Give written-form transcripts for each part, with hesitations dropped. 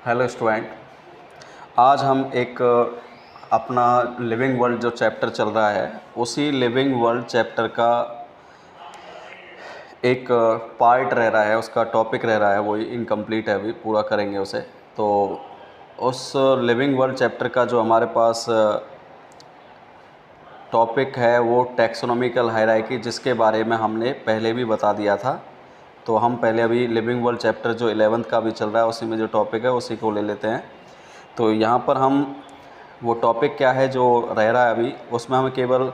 Hello student, आज हम एक अपना लिविंग वर्ल्ड जो चैप्टर चल रहा है उसी लिविंग वर्ल्ड चैप्टर का एक पार्ट रह रहा है, उसका टॉपिक रह रहा है, वो इनकम्प्लीट है, अभी पूरा करेंगे उसे। तो उस लिविंग वर्ल्ड चैप्टर का जो हमारे पास टॉपिक है वो टैक्सोनॉमिकल हायरार्की, जिसके बारे में हमने पहले भी बता दिया था। तो हम पहले अभी लिविंग वर्ल्ड चैप्टर जो 11th का भी चल रहा है उसी में जो टॉपिक है उसी को ले लेते हैं। तो यहाँ पर हम वो टॉपिक क्या है जो रह रहा है अभी, उसमें हमें केवल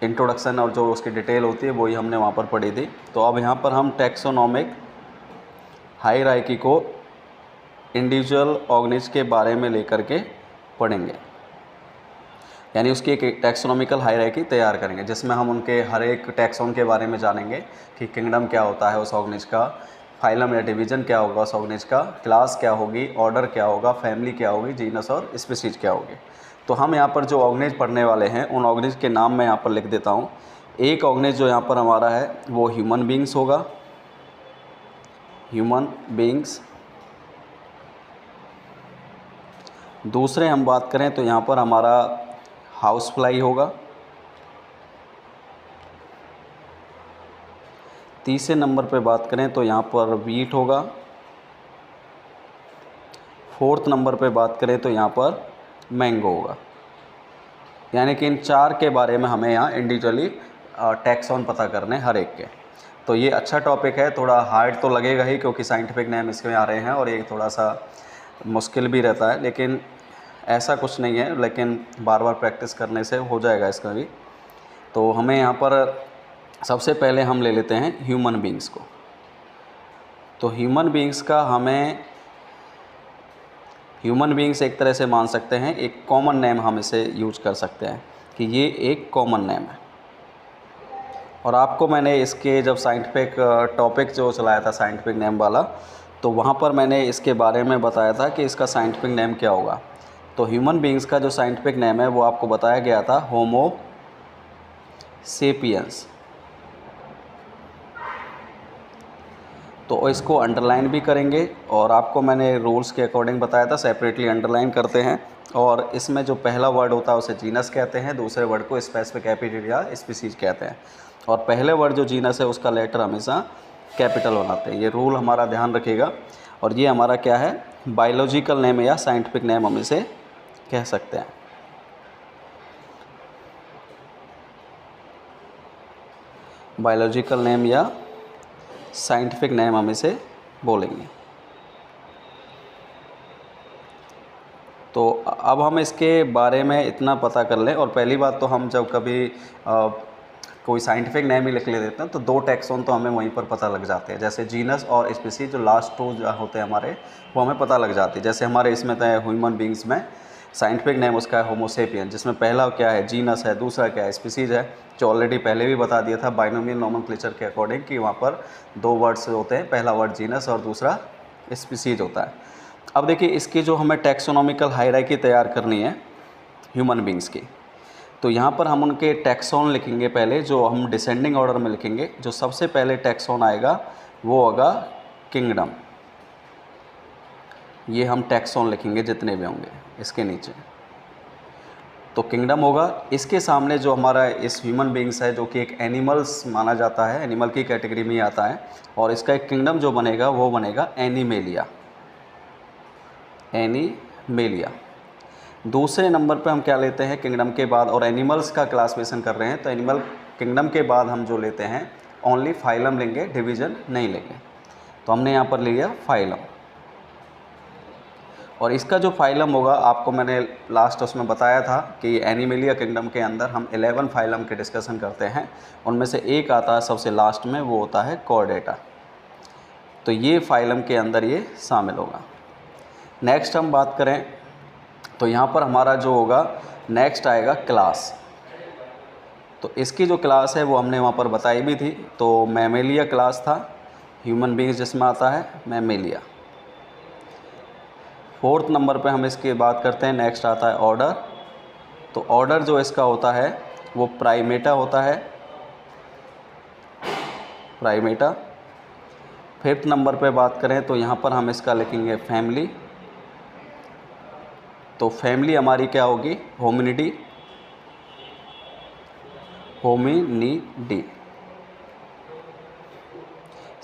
इंट्रोडक्शन और जो उसकी डिटेल होती है वही हमने वहाँ पर पढ़ी थी। तो अब यहाँ पर हम टैक्सोनॉमिक हायरार्की को इंडिविजुअल ऑर्गेनिज के बारे में लेकर के पढ़ेंगे, यानी उसकी एक टैक्सोनॉमिकल हायरार्की तैयार करेंगे जिसमें हम उनके हर एक टैक्सोन के बारे में जानेंगे कि किंगडम क्या होता है उस ऑर्गेनिज का, फाइलम या डिवीज़न क्या होगा उस ऑर्गेनिज का, क्लास क्या होगी, ऑर्डर क्या होगा, फैमिली क्या होगी, जीनस और स्पीसीज क्या होगी। तो हम यहाँ पर जो ऑर्गेनिज पढ़ने वाले हैं उन ऑर्गेनिज के नाम मैं यहाँ पर लिख देता हूँ। एक ऑर्गेनिज जो यहाँ पर हमारा है वो ह्यूमन बींग्स होगा, ह्यूमन बींग्स। दूसरे हम बात करें तो यहाँ पर हमारा हाउस फ्लाई होगा। तीसरे नंबर पे बात करें तो यहाँ पर वीट होगा। फोर्थ नंबर पे बात करें तो यहाँ पर मैंगो होगा। यानी कि इन चार के बारे में हमें यहाँ इंडिविजुअली टैक्सॉन पता करने हर एक के। तो ये अच्छा टॉपिक है, थोड़ा हार्ड तो लगेगा ही क्योंकि साइंटिफिक नेम इसमें आ रहे हैं और ये थोड़ा सा मुश्किल भी रहता है, लेकिन ऐसा कुछ नहीं है, लेकिन बार बार प्रैक्टिस करने से हो जाएगा इसका भी। तो हमें यहाँ पर सबसे पहले हम ले लेते हैं ह्यूमन बींग्स को। तो ह्यूमन बींग्स का हमें ह्यूमन बींग्स एक तरह से मान सकते हैं, एक कॉमन नेम हम इसे यूज कर सकते हैं कि ये एक कॉमन नेम है। और आपको मैंने इसके जब साइंटिफिक टॉपिक जो चलाया था साइंटिफिक नेम वाला, तो वहाँ पर मैंने इसके बारे में बताया था कि इसका साइंटिफिक नेम क्या होगा। तो ह्यूमन बींग्स का जो साइंटिफिक नेम है वो आपको बताया गया था होमो सेपियंस। तो इसको अंडरलाइन भी करेंगे और आपको मैंने रूल्स के अकॉर्डिंग बताया था सेपरेटली अंडरलाइन करते हैं। और इसमें जो पहला वर्ड होता है उसे जीनस कहते हैं, दूसरे वर्ड को स्पेसिफिक एपिथेट या स्पीसीज कहते हैं। और पहले वर्ड जो जीनस है उसका लेटर हमेशा कैपिटल बनाते हैं, ये रूल हमारा ध्यान रखिएगा। और ये हमारा क्या है, बायोलॉजिकल नेम या साइंटिफिक नेम हम इसे कह सकते हैं। बायोलॉजिकल नेम या साइंटिफिक नेम हम इसे बोलेंगे। तो अब हम इसके बारे में इतना पता कर लें। और पहली बात तो हम जब कभी कोई साइंटिफिक नेम ही लिख ले देते हैं तो दो टैक्सोन तो हमें वहीं पर पता लग जाते हैं, जैसे जीनस और स्पीसीज जो लास्ट टू होते हैं हमारे वो हमें पता लग जाती है। जैसे हमारे इसमें है ह्यूमन बींग्स में साइंटिफिक नेम उसका है होमो सेपियन, जिसमें पहला क्या है जीनस है, दूसरा क्या है स्पीसीज है, जो ऑलरेडी पहले भी बता दिया था बाइनोमियल नोमेनक्लेचर के अकॉर्डिंग कि वहाँ पर दो वर्ड्स होते हैं, पहला वर्ड जीनस और दूसरा स्पीसीज होता है। अब देखिए इसकी जो हमें टैक्सोनॉमिकल हायरार्की तैयार करनी है ह्यूमन बींग्स की, तो यहाँ पर हम उनके टैक्सोन लिखेंगे। पहले जो हम डिसेंडिंग ऑर्डर में लिखेंगे, जो सबसे पहले टैक्सोन आएगा वो होगा किंगडम। ये हम टैक्सोन लिखेंगे जितने भी होंगे इसके नीचे, तो किंगडम होगा। इसके सामने जो हमारा इस ह्यूमन बींग्स है जो कि एक एनिमल्स माना जाता है, एनिमल की कैटेगरी में ही आता है, और इसका एक किंगडम जो बनेगा वो बनेगा एनिमेलिया, एनिमेलिया। दूसरे नंबर पे हम क्या लेते हैं किंगडम के बाद, और एनिमल्स का क्लासिफिकेशन कर रहे हैं तो एनिमल किंगडम के बाद हम जो लेते हैं ओनली फाइलम लेंगे, डिवीज़न नहीं लेंगे। तो हमने यहाँ पर लिया फाइलम। और इसका जो फाइलम होगा आपको मैंने लास्ट उसमें बताया था कि एनिमेलिया किंगडम के अंदर हम 11 फाइलम के डिस्कशन करते हैं, उनमें से एक आता है सबसे लास्ट में, वो होता है कॉर्डेटा। तो ये फाइलम के अंदर ये शामिल होगा। नेक्स्ट हम बात करें तो यहाँ पर हमारा जो होगा नेक्स्ट आएगा क्लास। तो इसकी जो क्लास है वो हमने वहाँ पर बताई भी थी, तो मैमेलिया क्लास था, ह्यूमन बींग्स जिसमें आता है मैमेलिया। फोर्थ नंबर पे हम इसकी बात करते हैं, नेक्स्ट आता है ऑर्डर। तो ऑर्डर जो इसका होता है वो प्राइमेटा होता है, प्राइमेटा। फिफ्थ नंबर पे बात करें तो यहाँ पर हम इसका लिखेंगे फैमिली। तो फैमिली हमारी क्या होगी, होमिनिडी, होमिनिडी।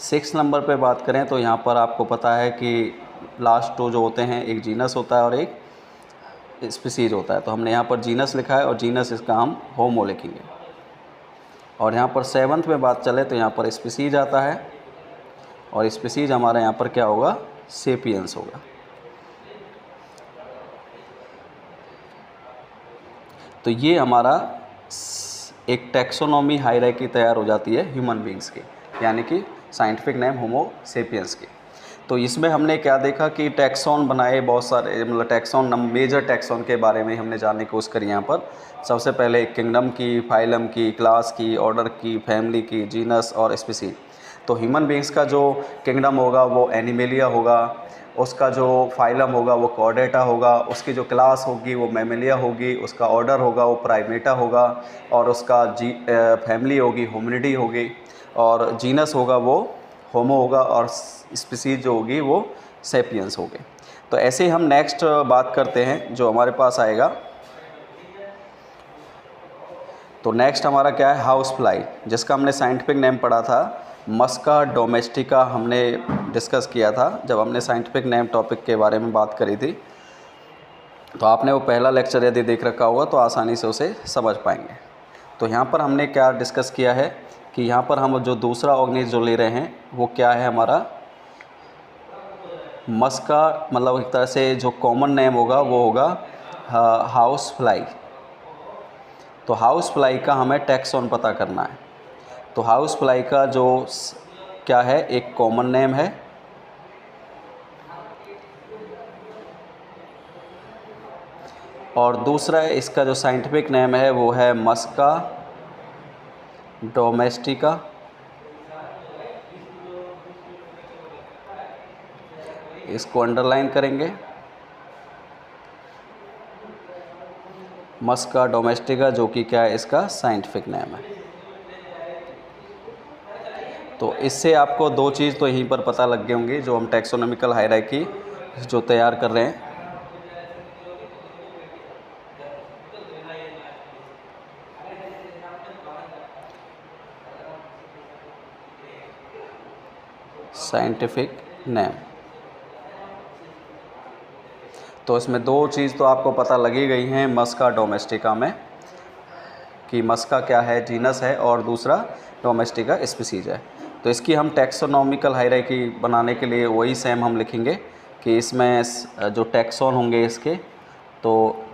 6 नंबर पे बात करें तो यहाँ पर आपको पता है कि लास्ट टू जो होते हैं, एक जीनस होता है और एक स्पीसीज होता है। तो हमने यहाँ पर जीनस लिखा है और जीनस इसका हम होमो लिखेंगे। और यहाँ पर 7th में बात चले तो यहाँ पर स्पीसीज आता है और स्पीसीज हमारा यहाँ पर क्या होगा, सेपियंस होगा। तो ये हमारा एक टैक्सोनॉमी हायरार्की तैयार हो जाती है ह्यूमन बींग्स की, यानी कि साइंटिफिक नेम होमो सेपियंस की। तो इसमें हमने क्या देखा कि टैक्सॉन बनाए बहुत सारे, मतलब टैक्सॉन मेजर टैक्सॉन के बारे में हमने जानने की कोशिश करी। यहाँ पर सबसे पहले किंगडम की, फाइलम की, क्लास की, ऑर्डर की, फैमिली की, जीनस और स्पीसीज। तो ह्यूमन बींग्स का जो किंगडम होगा वो एनिमेलिया होगा, उसका जो फाइलम होगा वो कॉर्डेटा होगा, उसकी जो क्लास होगी वो मैमेलिया होगी, उसका ऑर्डर होगा वो प्राइमेटा होगा, और उसका फैमिली होगी होमिनिडी होगी, और जीनस होगा वो होमो होगा, और स्पीसीज जो होगी वो सेपियंस होगी। तो ऐसे ही हम नेक्स्ट बात करते हैं जो हमारे पास आएगा। तो नेक्स्ट हमारा क्या है, हाउस फ्लाई, जिसका हमने साइंटिफिक नेम पढ़ा था मस्का डोमेस्टिका, हमने डिस्कस किया था जब हमने साइंटिफिक नेम टॉपिक के बारे में बात करी थी। तो आपने वो पहला लेक्चर यदि देख रखा होगा तो आसानी से उसे समझ पाएंगे। तो यहाँ पर हमने क्या डिस्कस किया है कि यहाँ पर हम जो दूसरा ऑर्गेनिज्म जो ले रहे हैं वो क्या है हमारा मस्का, मतलब एक तरह से जो कॉमन नेम होगा वो होगा हाउस फ्लाई। तो हाउस फ्लाई का हमें टैक्सॉन पता करना है। तो हाउस फ्लाई का जो क्या है, एक कॉमन नेम है और दूसरा इसका जो साइंटिफिक नेम है वो है मस्का डोमेस्टिका। इसको अंडरलाइन करेंगे, मस्का डोमेस्टिका, जो कि क्या है इसका साइंटिफिक नेम है। तो इससे आपको दो चीज़ तो यहीं पर पता लग गई होंगी जो हम टैक्सोनॉमिकल हायरार्की जो तैयार कर रहे हैं। साइंटिफिक नेम, तो इसमें दो चीज़ तो आपको पता लगी गई हैं मस्का डोमेस्टिका में, कि मस्का क्या है, जीनस है, और दूसरा डोमेस्टिका स्पीसीज है। तो इसकी हम टैक्सोनॉमिकल हायरार्की बनाने के लिए वही सेम हम लिखेंगे कि इसमें जो टैक्सॉन होंगे इसके, तो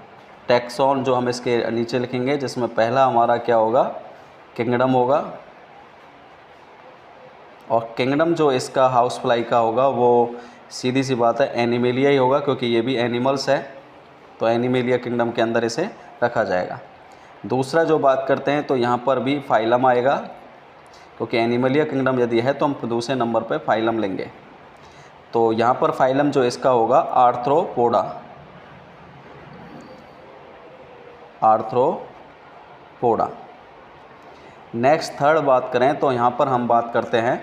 टैक्सॉन जो हम इसके नीचे लिखेंगे, जिसमें पहला हमारा क्या होगा, किंगडम होगा, और किंगडम जो इसका हाउस फ्लाई का होगा वो सीधी सी बात है एनिमेलिया ही होगा, क्योंकि ये भी एनिमल्स है। तो एनिमेलिया किंगडम के अंदर इसे रखा जाएगा। दूसरा जो बात करते हैं तो यहाँ पर भी फाइलम आएगा, क्योंकि एनिमेलिया किंगडम यदि है तो हम दूसरे नंबर पे फाइलम लेंगे। तो यहाँ पर फाइलम जो इसका होगा आर्थ्रोपोडा, आर्थ्रोपोडा। नेक्स्ट थर्ड बात करें तो यहाँ पर हम बात करते हैं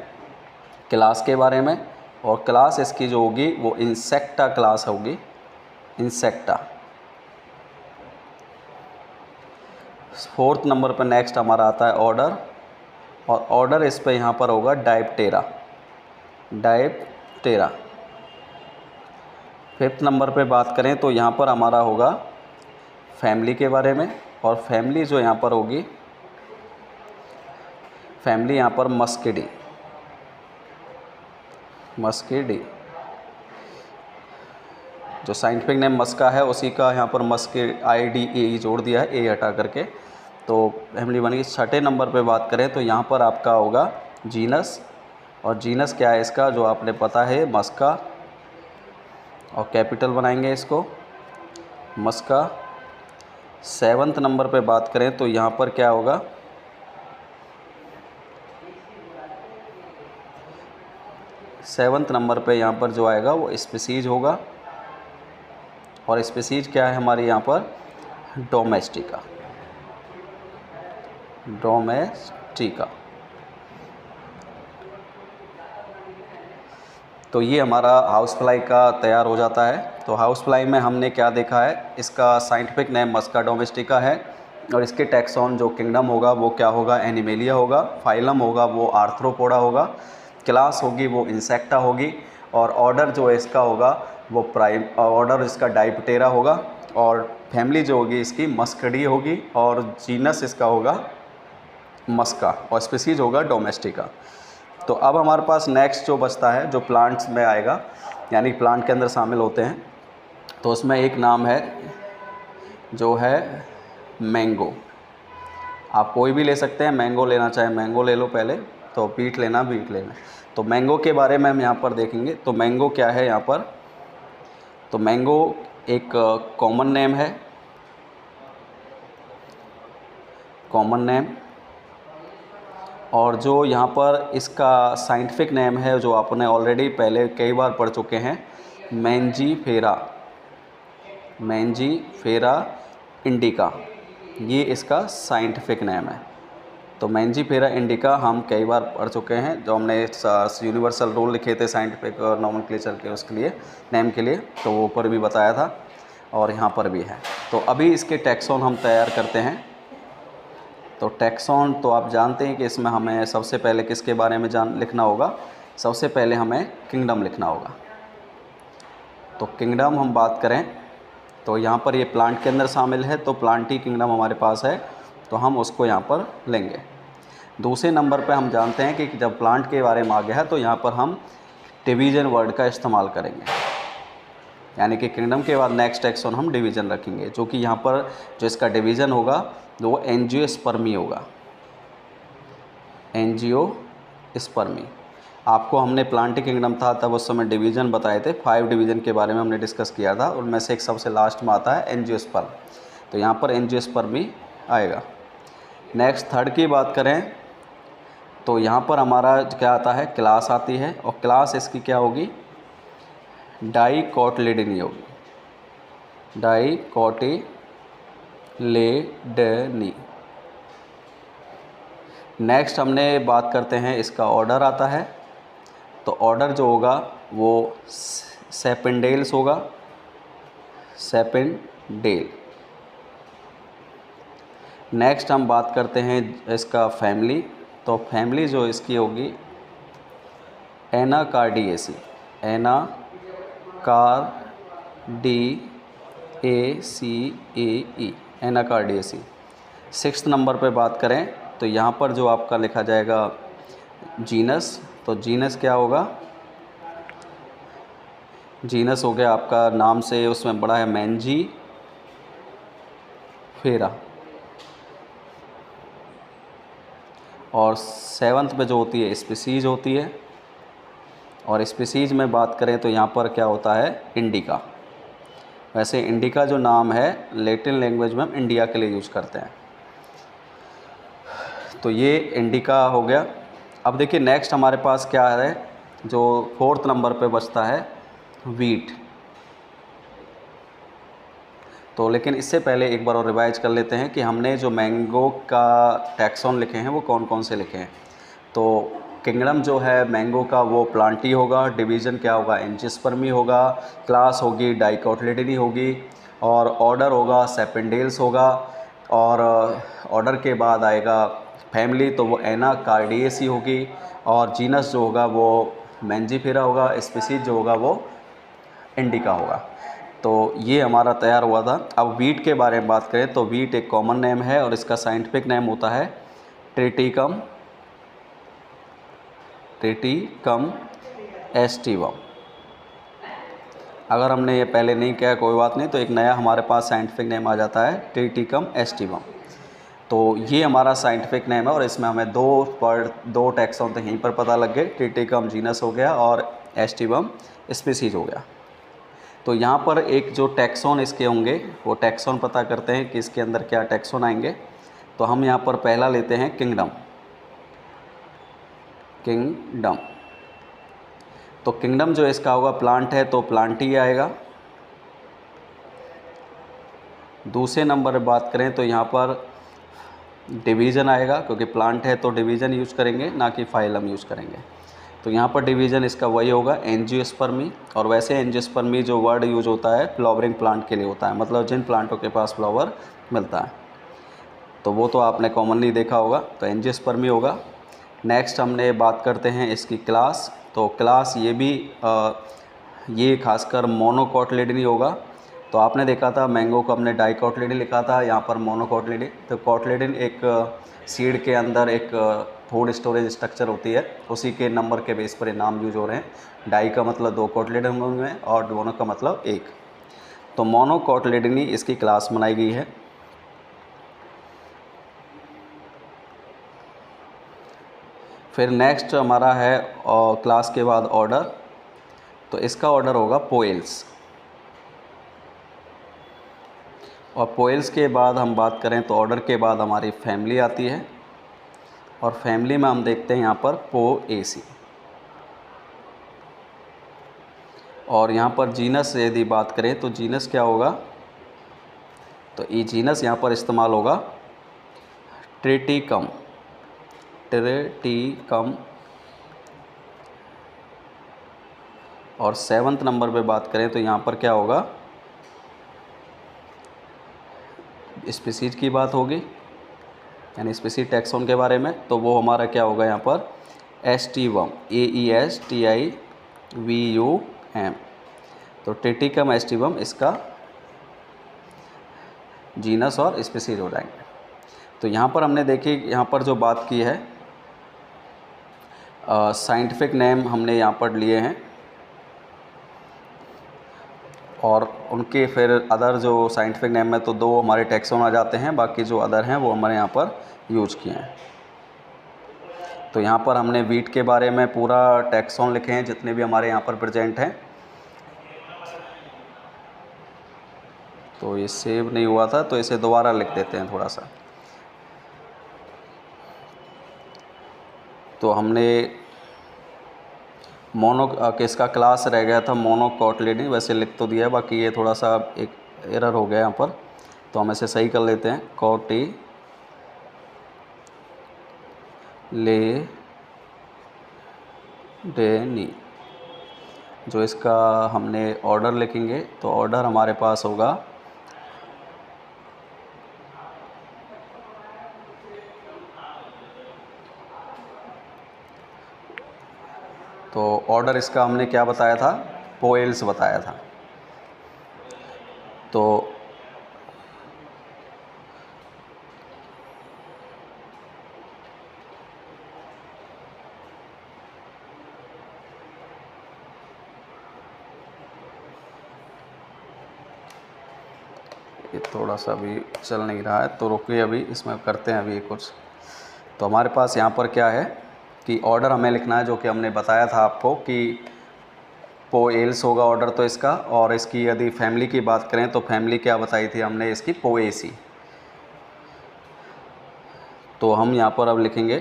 क्लास के बारे में, और क्लास इसकी जो होगी वो इंसेक्टा क्लास होगी, इंसेक्टा। 4th नंबर पर नेक्स्ट हमारा आता है ऑर्डर, और ऑर्डर इस पे यहाँ पर होगा डायप्टेरा, डायप्टेरा। 5th नंबर पे बात करें तो यहाँ पर हमारा होगा फैमिली के बारे में, और फैमिली जो यहाँ पर होगी, फैमिली यहाँ पर मस्किडी, मस्किडी। जो साइंटिफिक नेम मस्का है उसी का यहाँ पर मस्के IDE जोड़ दिया है, ए हटा करके, तो फैमिली बनेगी। 6ठे नंबर पे बात करें तो यहाँ पर आपका होगा जीनस, और जीनस क्या है इसका जो आपने पता है मस्का, और कैपिटल बनाएंगे इसको मस्का। 7th नंबर पे बात करें तो यहाँ पर क्या होगा, सेवन्थ नंबर पे यहाँ पर जो आएगा वो स्पीसीज होगा, और स्पीसीज क्या है हमारे यहाँ पर डोमेस्टिका, डोमेस्टिका। तो ये हमारा हाउस फ्लाई का तैयार हो जाता है। तो हाउस फ्लाई में हमने क्या देखा है, इसका साइंटिफिक नेम मस्का डोमेस्टिका है और इसके टैक्सॉन जो किंगडम होगा वो क्या होगा, एनिमेलिया होगा। फाइलम होगा वो आर्थ्रोपोडा होगा। क्लास होगी वो इंसेक्टा होगी। और ऑर्डर जो है इसका होगा वो प्राइम ऑर्डर इसका डाइप्टेरा होगा। और फैमिली जो होगी इसकी मस्कडी होगी। और जीनस इसका होगा मस्का और स्पीसीज होगा डोमेस्टिका। तो अब हमारे पास नेक्स्ट जो बचता है जो प्लांट्स में आएगा, यानी प्लांट के अंदर शामिल होते हैं, तो उसमें एक नाम है जो है मैंगो। आप कोई भी ले सकते हैं, मैंगो लेना चाहे मैंगो ले लो पहले, तो बीट लेना बीट लेना। तो मैंगो के बारे में हम यहाँ पर देखेंगे। तो मैंगो क्या है यहाँ पर, तो मैंगो एक कॉमन नेम है, कॉमन नेम। और जो यहाँ पर इसका साइंटिफिक नेम है जो आपने ऑलरेडी पहले कई बार पढ़ चुके हैं, मैंजीफेरा, मैंजीफेरा इंडिका, ये इसका साइंटिफिक नेम है। तो मैंजीफेरा इंडिका हम कई बार पढ़ चुके हैं, जो हमने यूनिवर्सल रूल लिखे थे साइंटिफिक नोमेनक्लेचर के उसके लिए, नेम के लिए, तो वो ऊपर भी बताया था और यहाँ पर भी है। तो अभी इसके टैक्सॉन हम तैयार करते हैं। तो टैक्सॉन तो आप जानते हैं कि इसमें हमें सबसे पहले किसके बारे में लिखना होगा, सबसे पहले हमें किंगडम लिखना होगा। तो किंगडम हम बात करें तो यहाँ पर ये प्लांट के अंदर शामिल है, तो प्लांटी किंगडम हमारे पास है, तो हम उसको यहाँ पर लेंगे। दूसरे नंबर पे हम जानते हैं कि जब प्लांट के बारे में आ गया है तो यहाँ पर हम डिवीज़न वर्ड का इस्तेमाल करेंगे, यानी कि किंगडम के बाद नेक्स्ट टैक्सॉन हम डिवीज़न रखेंगे, जो कि यहाँ पर जो इसका डिवीज़न होगा वो एंजियोस्पर्मी होगा, एंजियोस्पर्मी। आपको हमने प्लांटी किंगडम था तब उस समय डिवीज़न बताए थे, 5 डिवीज़न के बारे में हमने डिस्कस किया था, उनमें से एक सबसे लास्ट में आता है एंजियोस्पर्म। तो यहाँ पर एंजियोस्पर्मी आएगा। नेक्स्ट थर्ड की बात करें तो यहाँ पर हमारा क्या आता है, क्लास आती है, और क्लास इसकी क्या होगी, डाइकोटिलिडनी होगी, डाइकोटिलिडनी। नेक्स्ट हमने बात करते हैं इसका ऑर्डर आता है। तो ऑर्डर जो होगा वो सेपेंडेल्स होगा, सेपेंडेल। नेक्स्ट हम बात करते हैं इसका फैमिली। तो फैमिली जो इसकी होगी Anacardiaceae, Anacardiaceae, Anacardiaceae. 6th number पे बात करें तो यहाँ पर जो आपका लिखा जाएगा जीनस, तो जीनस क्या होगा, जीनस हो गया आपका नाम से उसमें बड़ा है मैंजीफेरा। और 7th पे जो होती है स्पीसीज होती है, और स्पीसीज में बात करें तो यहाँ पर क्या होता है, इंडिका। वैसे इंडिका जो नाम है लैटिन लैंग्वेज में हम इंडिया के लिए यूज़ करते हैं। तो ये इंडिका हो गया। अब देखिए नेक्स्ट हमारे पास क्या है, जो 4th नंबर पे बचता है वीट। तो लेकिन इससे पहले एक बार और रिवाइज कर लेते हैं कि हमने जो मैंगो का टैक्सॉन लिखे हैं वो कौन कौन से लिखे हैं। तो किंगडम जो है मैंगो का वो प्लांटी होगा, डिवीज़न क्या होगा, एंजियोस्पर्मी होगा, क्लास होगी डाइकोटिलिडनी होगी, और ऑर्डर होगा सेपेंडेल्स होगा, और ऑर्डर के बाद आएगा फैमिली, तो वो एनाकार्डिएसी होगी, और जीनस जो होगा वो मैंजीफेरा होगा, स्पीसीज जो होगा वो इंडिका होगा। तो ये हमारा तैयार हुआ था। अब वीट के बारे में बात करें तो वीट एक कॉमन नेम है और इसका साइंटिफिक नेम होता है ट्रिटिकम एस्टिवम। अगर हमने ये पहले नहीं किया कोई बात नहीं, तो एक नया हमारे पास साइंटिफिक नेम आ जाता है ट्रिटिकम एस्टिवम। तो ये हमारा साइंटिफिक नेम है और इसमें हमें दो टैक्सॉन तो यहीं पर पता लग गए, ट्रिटिकम जीनस हो गया और एस्टिवम स्पीसीज हो गया। तो यहाँ पर एक जो टैक्सॉन इसके होंगे वो टैक्सॉन पता करते हैं कि इसके अंदर क्या टैक्सॉन आएंगे। तो हम यहाँ पर पहला लेते हैं किंगडम। तो किंगडम जो इसका होगा प्लांट है तो प्लांटी आएगा। दूसरे नंबर पर बात करें तो यहाँ पर डिवीज़न आएगा, क्योंकि प्लांट है तो डिवीज़न यूज़ करेंगे ना कि फाइलम यूज़ करेंगे। तो यहाँ पर डिवीज़न इसका वही होगा एंजियोस्पर्मी। और वैसे एंजियोस्पर्मी जो वर्ड यूज होता है फ्लावरिंग प्लांट के लिए होता है, मतलब जिन प्लांटों के पास फ्लावर मिलता है, तो वो तो आपने कॉमनली देखा होगा, तो एंजियोस्पर्मी होगा। नेक्स्ट हमने बात करते हैं इसकी क्लास। तो क्लास ये भी ये खासकर मोनोकोटिलिडनी होगा। तो आपने देखा था मैंगो को हमने डाइकोटिलिडनी लिखा था, यहाँ पर मोनोकोटिलिडनी। तो कोटिलिडन एक सीड के अंदर एक फूड स्टोरेज स्ट्रक्चर होती है, उसी के नंबर के बेस पर ये नाम यूज हो रहे हैं। डाई का मतलब 2 कोटिलिडन में और मोनो का मतलब 1। तो मोनोकोटिलिडनी इसकी क्लास बनाई गई है। फिर नेक्स्ट हमारा है क्लास के बाद ऑर्डर। तो इसका ऑर्डर होगा पोएल्स। और पोएल्स के बाद हम बात करें तो ऑर्डर के बाद हमारी फैमिली आती है, और फैमिली में हम देखते हैं यहाँ पर पोएसी। और यहाँ पर जीनस यदि बात करें तो जीनस क्या होगा, तो ई जीनस यहाँ पर इस्तेमाल होगा ट्रिटिकम। ट्रिटिकम। और 7वें नंबर पे बात करें तो यहाँ पर क्या होगा, स्पीसीज की बात होगी, यानी स्पीसीज टैक्सॉन के बारे में। तो वो हमारा क्या होगा यहाँ पर एस्टिवम, AESTIVUM। तो ट्रिटिकम एस्टिवम इसका जीनस और स्पीसीज हो जाएंगे। तो यहाँ पर हमने देखी, यहाँ पर जो बात की है साइंटिफिक नेम हमने यहाँ पर लिए हैं, और उनके फिर अदर जो साइंटिफिक नेम में तो 2 हमारे टैक्सॉन आ जाते हैं, बाकी जो अदर हैं वो हमारे यहाँ पर यूज किए हैं। तो यहाँ पर हमने वीट के बारे में पूरा टैक्सॉन लिखे हैं जितने भी हमारे यहाँ पर प्रेजेंट हैं। तो ये सेव नहीं हुआ था, तो इसे दोबारा लिख देते हैं थोड़ा सा। तो हमने मोनो किसका क्लास रह गया था, मोनोकोटिलिडनी, वैसे लिख तो दिया है, बाकी ये थोड़ा सा एक एरर हो गया यहाँ पर, तो हम इसे सही कर लेते हैं। कोटिलिडनी। जो इसका हमने ऑर्डर लिखेंगे तो ऑर्डर हमारे पास होगा तो ऑर्डर इसका हमने क्या बताया था, पोएल्स बताया था। तो ये थोड़ा सा अभी चल नहीं रहा है, तो रुकिए, अभी इसमें करते हैं अभी कुछ। तो हमारे पास यहाँ पर क्या है कि ऑर्डर हमें लिखना है, जो कि हमने बताया था आपको कि पोएल्स होगा ऑर्डर तो इसका। और इसकी यदि फैमिली की बात करें तो फैमिली क्या बताई थी हमने, इसकी पोएसी। तो हम यहाँ पर अब लिखेंगे,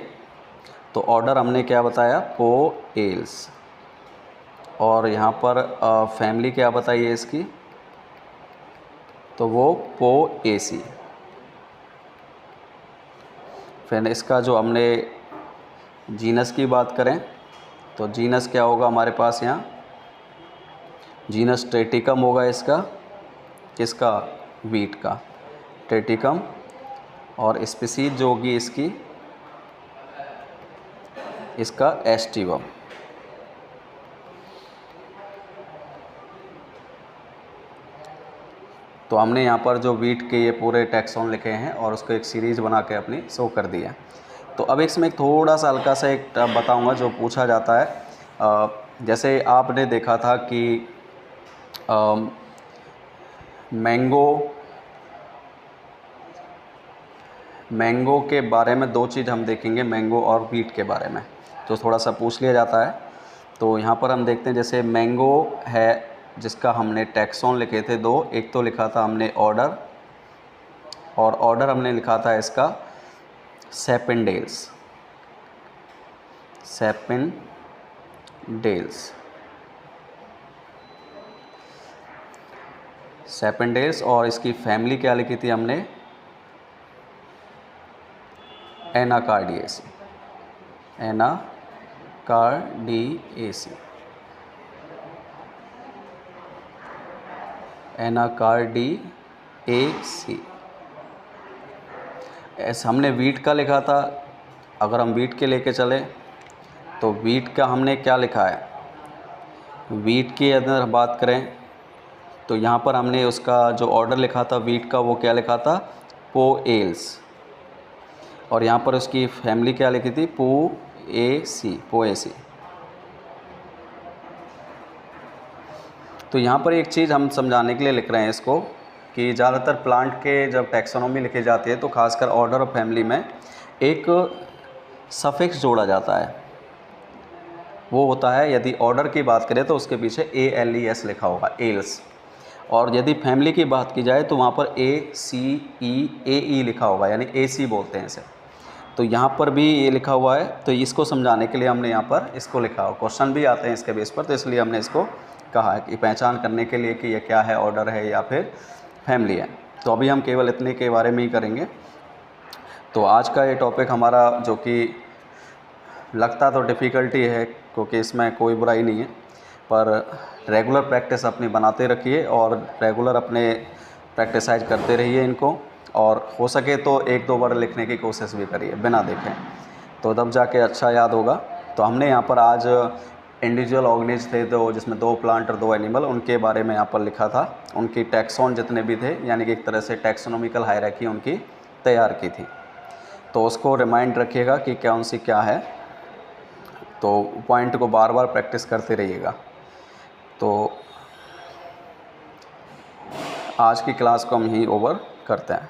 तो ऑर्डर हमने क्या बताया, पोएल्स। और यहाँ पर फैमिली क्या बताइए इसकी, तो वो पोएसी। फिर इसका जो हमने जीनस की बात करें तो जीनस क्या होगा हमारे पास यहाँ, जीनस ट्रिटिकम होगा इसका, किसका, वीट का, ट्रिटिकम। और स्पीसीज जो होगी इसकी, इसका एस्टिवम। तो हमने यहाँ पर जो वीट के ये पूरे टैक्सॉन लिखे हैं और उसको एक सीरीज़ बना के अपनी शो कर दी है। तो अब इसमें एक थोड़ा सा हल्का सा एक बताऊँगा जो पूछा जाता है। जैसे आपने देखा था कि मैंगो के बारे में 2 चीज़ हम देखेंगे, मैंगो और वीट के बारे में, तो थोड़ा सा पूछ लिया जाता है। तो यहाँ पर हम देखते हैं, जैसे मैंगो है जिसका हमने टैक्सॉन लिखे थे 2, एक तो लिखा था हमने ऑर्डर, और ऑर्डर हमने लिखा था इसका सेपेंडेल्स। सेपेंडेल्स। और इसकी फैमिली क्या लिखी थी हमने, एनाकार्डियेसी। कार्डिएसी, एनाकार्डिएसी। ऐसे हमने वीट का लिखा था, अगर हम वीट के लेके चले तो वीट का हमने क्या लिखा है, वीट की अगर बात करें तो यहाँ पर हमने उसका जो ऑर्डर लिखा था वीट का वो क्या लिखा था, पोएल्स। और यहाँ पर उसकी फैमिली क्या लिखी थी, पोएसी। तो यहाँ पर एक चीज़ हम समझाने के लिए लिख रहे हैं इसको कि ज़्यादातर प्लांट के जब टैक्सोनॉमी लिखी जाती है तो खासकर ऑर्डर और फैमिली में एक सफिक्स जोड़ा जाता है। वो होता है, यदि ऑर्डर की बात करें तो उसके पीछे ALES लिखा होगा, एल्स। और यदि फैमिली की बात की जाए तो वहाँ पर ACEAE लिखा होगा, यानी AC बोलते हैं इसे। तो यहाँ पर भी ये लिखा हुआ है, तो इसको समझाने के लिए हमने यहाँ पर इसको लिखा हो। क्वेश्चन भी आते हैं इसके बेस पर, तो इसलिए हमने इसको कहा है कि पहचान करने के लिए कि ये क्या है, ऑर्डर है या फिर फैमिली है। तो अभी हम केवल इतने के बारे में ही करेंगे। तो आज का ये टॉपिक हमारा, जो कि लगता तो डिफ़िकल्टी है क्योंकि इसमें कोई बुराई नहीं है, पर रेगुलर प्रैक्टिस अपनी बनाते रखिए और रेगुलर अपने प्रैक्टिसाइज करते रहिए इनको, और हो सके तो 1-2 बार लिखने की कोशिश भी करिए बिना देखें, तो तब जाके अच्छा याद होगा। तो हमने यहाँ पर आज इंडिविजुअल ऑर्गेनिज थे दो, जिसमें 2 प्लांट और 2 एनिमल, उनके बारे में यहाँ पर लिखा था। उनकी टैक्सॉन जितने भी थे, यानी कि एक तरह से टैक्सोनॉमिकल हायरार्की उनकी तैयार की थी। तो उसको रिमाइंड रखिएगा कि कौन सी क्या है, तो पॉइंट को बार बार प्रैक्टिस करते रहिएगा। तो आज की क्लास को हम यहीं ओवर करते हैं।